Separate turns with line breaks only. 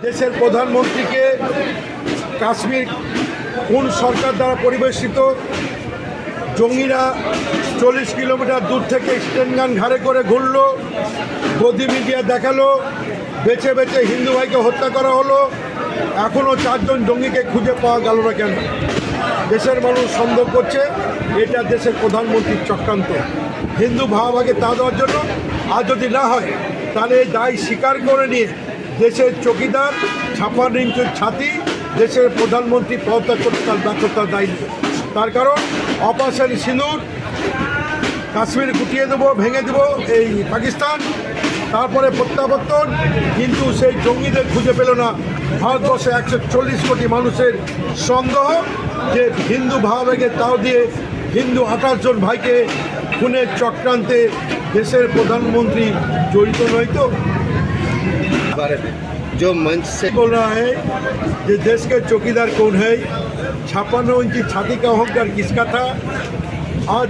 দেশের প্রধানমন্ত্রীকে কাশ্মীর কোন সরকার দ্বারা পরিবেশিত জঙ্গিরা 40 কিলোমিটার দূর থেকে স্টেনগান ঘাড়ে করে ঘুরল, গদি মিডিয়া দেখালো, বেছে বেছে হিন্দু ভাইকে হত্যা করা হলো। এখনও 4 জন জঙ্গিকে খুঁজে পাওয়া গেল না কেন? দেশের মানুষ সন্দেহ করছে এটা দেশের প্রধানমন্ত্রীর চক্রান্ত, হিন্দু ভাগাভাগে তা দেওয়ার জন্য। আর যদি না হয় তাহলে এই দায় স্বীকার করে নিয়ে দেশের চকিদার 56 ইঞ্চির ছাতি দেশের প্রধানমন্ত্রী পদত্যাগ করতে তার ব্যর্থতার দায়ী নেবে। তার কারণ অপারেশন সিঁদুর, কাশ্মীর গুটিয়ে দেবো, ভেঙে দেবো এই পাকিস্তান, তারপরে প্রত্যাবর্তন, কিন্তু সেই জঙ্গিদের খুঁজে পেল না। ভারতবর্ষে 140 কোটি মানুষের সন্দেহ যে হিন্দু ভাগাভাগে তাও দিয়ে হিন্দু 28 জন ভাইকে খুনের চক্রান্তে দেশের প্রধানমন্ত্রী জড়িত নয় তো?
जो मंच से
बोल रहा है कि देश के चौकीदार कौन है, 56 इंची छाती का अहंकार किसका था? आज